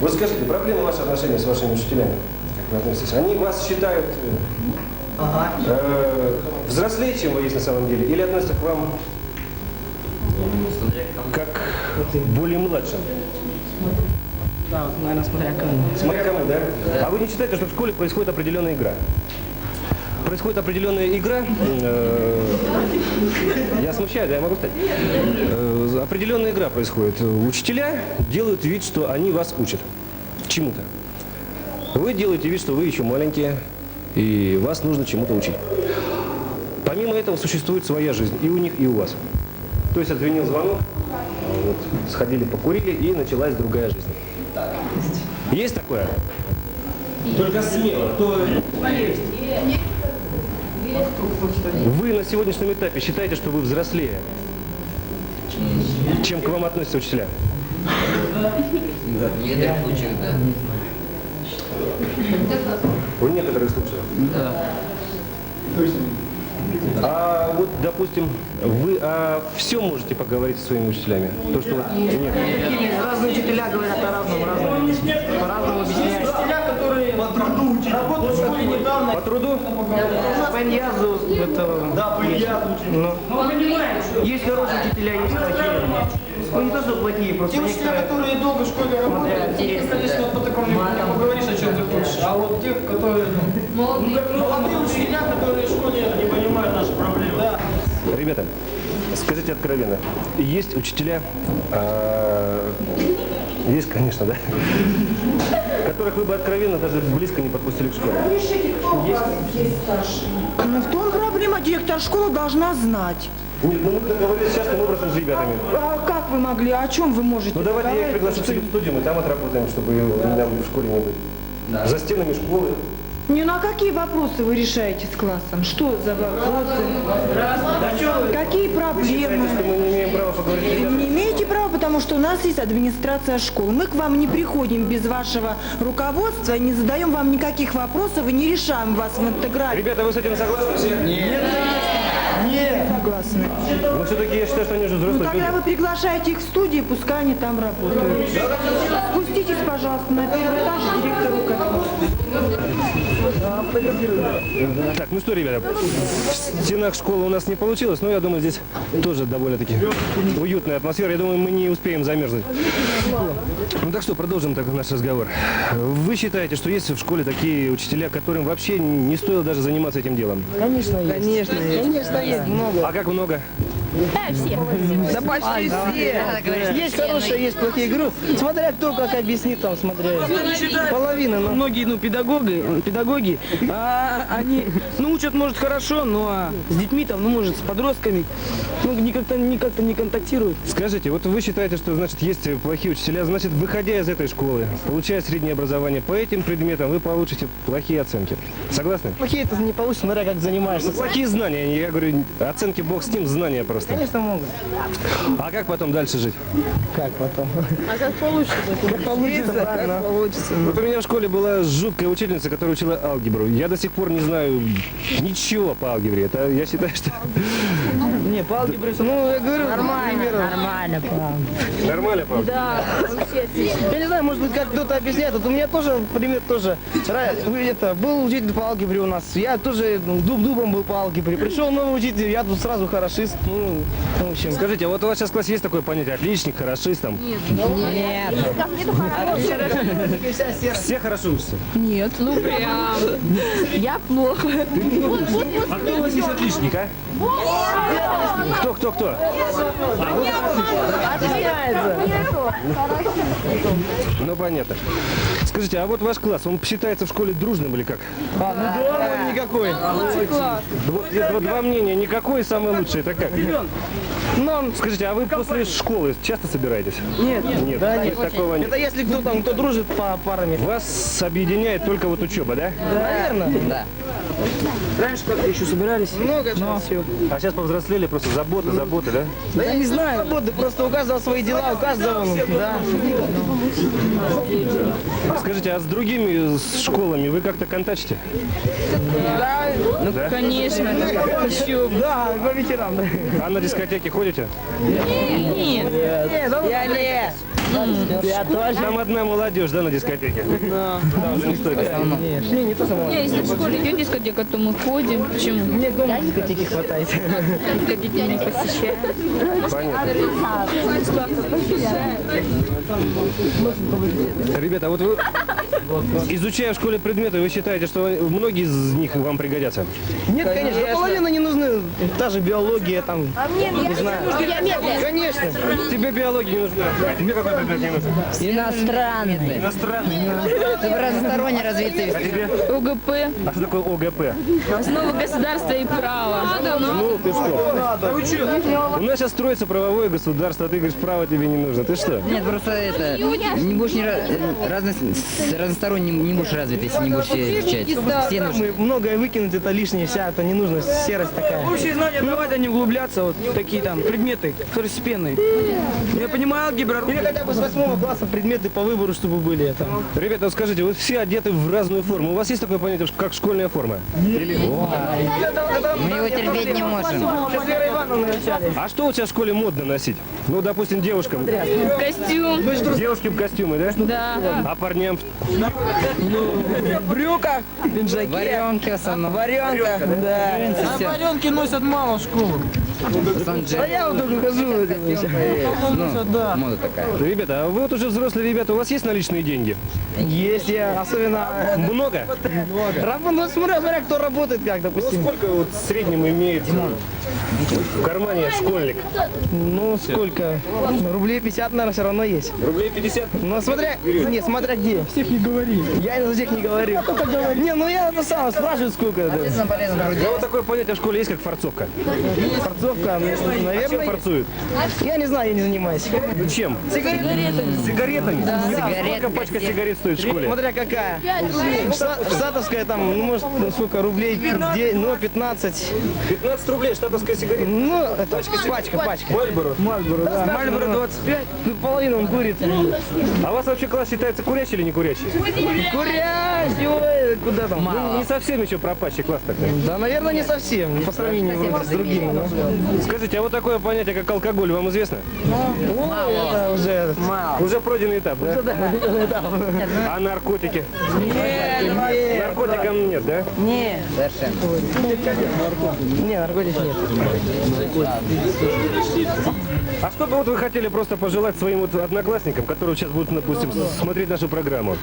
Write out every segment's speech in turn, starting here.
Вот скажите, проблемы ваших отношений с вашими учителями? Как вы относитесь? Они вас считают взрослее, чем вы есть на самом деле? Или относятся к вам как более младшим? Да, вот, наверное, смотря кому. Смотря кому, да? А вы не считаете, что в школе происходит определенная игра? Происходит определенная игра, я смущаюсь, да, я могу сказать. Определенная игра происходит. Учителя делают вид, что они вас учат чему-то. Вы делаете вид, что вы еще маленькие, и вас нужно чему-то учить. Помимо этого существует своя жизнь и у них, и у вас. То есть отзвенел звонок, вот, сходили покурили, и началась другая жизнь. Есть такое? Только смело. Кто... Вы на сегодняшнем этапе считаете, что вы взрослее, чем к вам относятся учителя? В некоторых случаях, да. В некоторых случаях? Да. А вот, допустим, вы о всем можете поговорить со своими учителями? То, что вот нет. Разные учителя говорят о разном, по-разному объясняют. Учителя, которые по труду работают, которые недавно. По труду? По Ильязу, это... Да, по Ильязу учили. Есть хорошие учителя, есть плохие. Ну, не то, что плохие, просто те учителя, которые долго в школе работают, ты, конечно, по такому не поговоришь, о чем ты хочешь. А вот те, которые, молодые учителя, которые в школе не понимают наши проблемы. Да. Ребята, скажите откровенно, есть учителя, есть, конечно, да, которых вы бы откровенно даже близко не подпустили к школе? Решите, кто у вас есть старший? Ну, в том проблема, директор школы должна знать. Нет, ну мы договорились частным образом с ребятами. А как вы могли, о чем вы можете Ну давайте я их договариваться? приглашу в студию, мы там отработаем, чтобы меня в школе не быть. Да. За стенами школы. Не, ну а какие вопросы вы решаете с классом? Что за вопросы? Какие Вы проблемы? считаете, что мы не имеем права поговорить? Вы не имеете права, потому что у нас есть администрация школы. Мы к вам не приходим без вашего руководства, не задаем вам никаких вопросов и не решаем вас в интеграле. Ребята, вы с этим согласны все? Нет, согласны. Но все-таки я считаю, что они уже Ну взрослые тогда люди. вы приглашаете их в студию, пускай они там работают. Спуститесь, пожалуйста, на первый этаж к директору Так, ну что, ребята, в стенах школы у нас не получилось, но я думаю, здесь тоже довольно-таки уютная атмосфера. Я думаю, мы не успеем замерзнуть. Ну так что, продолжим так наш разговор. Вы считаете, что есть в школе такие учителя, которым вообще не стоило даже заниматься этим делом? Конечно, есть. Конечно, есть много. А как много? Да почти все. Есть хорошие, есть плохие. Говорю, смотря кто как объяснит, там, смотря. Половина, но многие, педагоги, они, учат, может, хорошо, но с детьми, там, может, с подростками, никак-то не контактируют. Скажите, вот вы считаете, что, значит, есть плохие учителя, значит, выходя из этой школы, получая среднее образование по этим предметам, вы получите плохие оценки. Согласны? Плохие это не получится, смотря как занимаешься. Плохие знания, я говорю, оценки бог с ним, знания просто. Конечно, могут. А как потом дальше жить? Как потом? А как получится? Как получится, Как получится? Вот у меня в школе была жуткая учительница, которая учила алгебру. Я до сих пор не знаю ничего по алгебре. Это я считаю, что... Не, по алгебре, я говорю, Нормально, Нормально по алгебре? Да, вообще отлично. я не знаю, может быть, как кто-то объясняет. Вот у меня тоже пример тоже. Был учитель по алгебре у нас. Я тоже дубом был по алгебре. Пришел новый учитель, я тут сразу хорошист. В общем. Скажите, а вот у вас сейчас в классе есть такое понятие отличник, хорошист там? Нет. Все хорошо учатся? Нет, ну прям. Я плохо. А кто у вас есть отличник, а? Кто? Ну понятно. Скажите, а вот ваш класс, он считается в школе дружным или как? Никакой. Вот два мнения, никакой, самый лучший, это как? Скажите, а вы после школы часто собираетесь? Нет. Да, то есть такого нет. Это если кто дружит по парами. Вас объединяет только вот учеба, да? Наверное. Да. Раньше как-то еще собирались. Много чего. Все. А сейчас повзрослели, просто заботы, да? Да я не знаю. Работы, просто у каждого свои дела, у каждого. Да. Скажите, а с другими школами вы как-то контачите? Да. Ну, Да? конечно. Еще. Да, по вечерам. А на дискотеке ходите? Нет. Я не. Я тоже. Там одна молодежь, да, на дискотеке? Да. Да, уже не столько. Не то самое. Не, если в школе идет дискотека, то мы ходим. Почему? Мне дома дискотеки хватает. Дискотеки не посещаем. Понятно. Ребята, а вот вы, изучая в школе предметы, вы считаете, что многие из них вам пригодятся? Нет, конечно, половина не нужны. Та же биология там. Не знаю. Конечно. Тебе биология не нужна. А тебе какой предмет не нужен? Иностранный. Иностранный. Чтобы разносторонне развитый. А тебе? ОГП. А что такое ОГП? Основы государства и права. Ну, ты что? У нас сейчас строится правовое государство, а ты говоришь, право тебе не нужно. Ты что? Нет, просто это, не будешь разносторонне не будешь развит, если не будешь изучать. Все нужны. Мы многое выкинуть, это лишнее, вся это не нужно, серость такая. Общие знания давать, а не углубляться, вот такие там предметы второстепенные. Я понимаю, алгебра. Или хотя бы с 8 класса предметы по выбору, чтобы были. Там. Ребята, вот скажите, вы все одеты в разную форму. У вас есть такое понятие, как школьная форма? Или... Мы его терпеть не можем. Сейчас Вера Ивановна начали. А что у тебя в школе модно носить? Ну, допустим, девушкам. Костюм. Девушки в костюмы, да? Да. А парням? В брюках, пиджаки. Варенки в основном. Варенка, да. Джинсы, все. Варенки носят мало в школу. А я вот только хожу в этом. Ну, мода такая. Ребята, а вы вот уже взрослые ребята, у вас есть наличные деньги? Есть я, особенно... Много? Ну, смотря кто работает как, допустим. Сколько вот в среднем имеет в кармане школьник? Ну, сколько? Рублей 50, наверное, все равно есть. Рублей 50? Ну, смотря... Не, смотря где. Всех не говори. Я за всех не говорю. Не, ну я ну, сам спрашиваю, сколько. Да. Полезно, полезно. Ну, вот такое понятие в школе есть, как форцовка. Форцовка, Чем наверное... форцуют? Я не знаю, я не занимаюсь. Ну, чем? Сигаретами. Сигаретами? Сигарет, Сколько пачка сигарет стоит в школе? Смотря какая. Штатовская там, ну, может, ну, сколько, рублей, ну, 15. 15 рублей штатовская сигарета. Ну, это пачка. Мальборо. Мальборо, да. Мальборо 25, ну, половину он курит. А у вас вообще класс считается курящий или не курящий? Курящий, ой, куда там? Ну, не совсем еще пропащий класс тогда. Да, наверное, не совсем, по сравнению с другими. Ну. Скажите, а вот такое понятие, как алкоголь, вам известно? Ой, это уже мало. Уже пройденный этап, да? А наркотики? Наркотикам нет, да? Не, Совершенно. не, наркотиков нет. А что бы вот вы хотели просто пожелать своим вот одноклассникам, которые сейчас будут, допустим, смотреть нашу программу?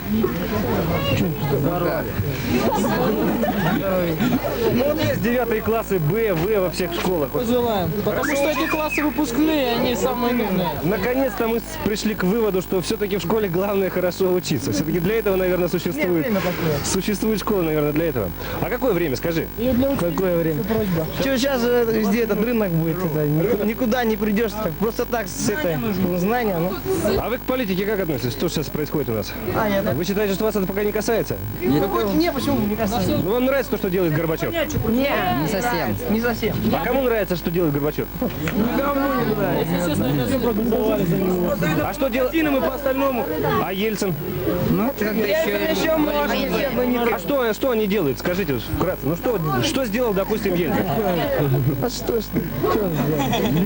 Ну вот есть 9 классы Б, В во всех школах. Вот. Пожелаем. Потому что эти классы выпускные, они самые нужные. Наконец-то мы пришли к выводу, что все-таки в школе главное хорошо учиться. Все-таки для этого, наверное, существует школа, наверное, для этого. А какое время, скажи? Какое время? Что сейчас же везде этот рынок будет, это, никуда не придешь, так, просто так с этой знания. Ну. А вы к политике как относитесь? Что сейчас происходит у нас? Нет. Вы считаете, что вас это пока не касается? Не, почему? Не касается. Ну, вам нравится то, что делает Горбачев? Не совсем. Не совсем. А кому нравится, что делает Горбачев? Никому не нравится. А что делает? Мы по остальному. А Ельцин? Ну, это как-то еще... А что они делают? Скажите вкратце. Ну что сделал, допустим, Ельцин? А что?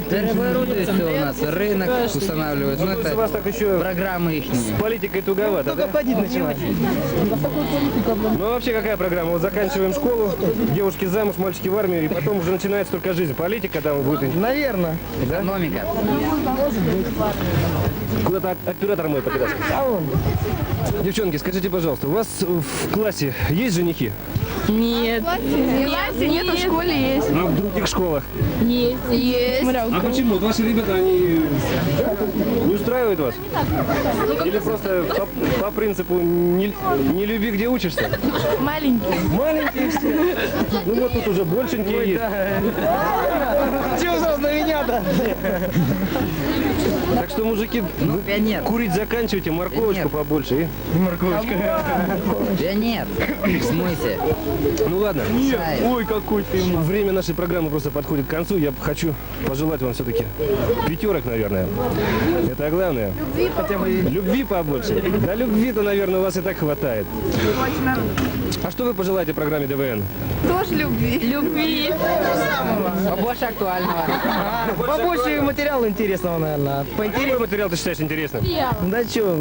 Переоборудуют все у нас, рынок устанавливают. Ну, У это вас так еще программы их. с политикой туговато, да? Только ходить начинать. Ну а вообще какая программа? Вот заканчиваем школу, девушки замуж, мальчики в армию, и потом уже начинается только жизнь. Политика там будет. Наверное. Экономика. Куда-то оператор мой покидался. Девчонки, скажите, пожалуйста, у вас в классе есть женихи? Нет. Нет, в школе есть. А в других школах? Есть. А почему? Вот ваши ребята, они не устраивают вас? Или просто по принципу не люби, где учишься? Маленький. Маленькие все. Ну вот тут уже большенькие есть. Чего сразу на меня-то? Так что, мужики, вы Пионер. курить заканчивайте, морковочку побольше. И... Да нет. В смысле? Ну ладно. Ой, какой ты. Время нашей программы просто подходит к концу. Я хочу пожелать вам все-таки пятерок, наверное. Это главное. Любви побольше. Да любви-то, наверное, у вас и так хватает. А что вы пожелаете программе ДВН? Тоже любви. Любви. Побольше актуального. Побольше материала интересного, наверное. Какой материал ты считаешь интересным? Да чё?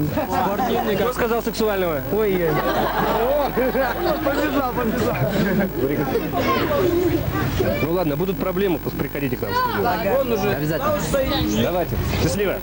Кто сказал сексуального? Ой-ой. Побежал. Ну ладно, будут проблемы, приходите к нам в студию. Обязательно. Давайте. Счастливо.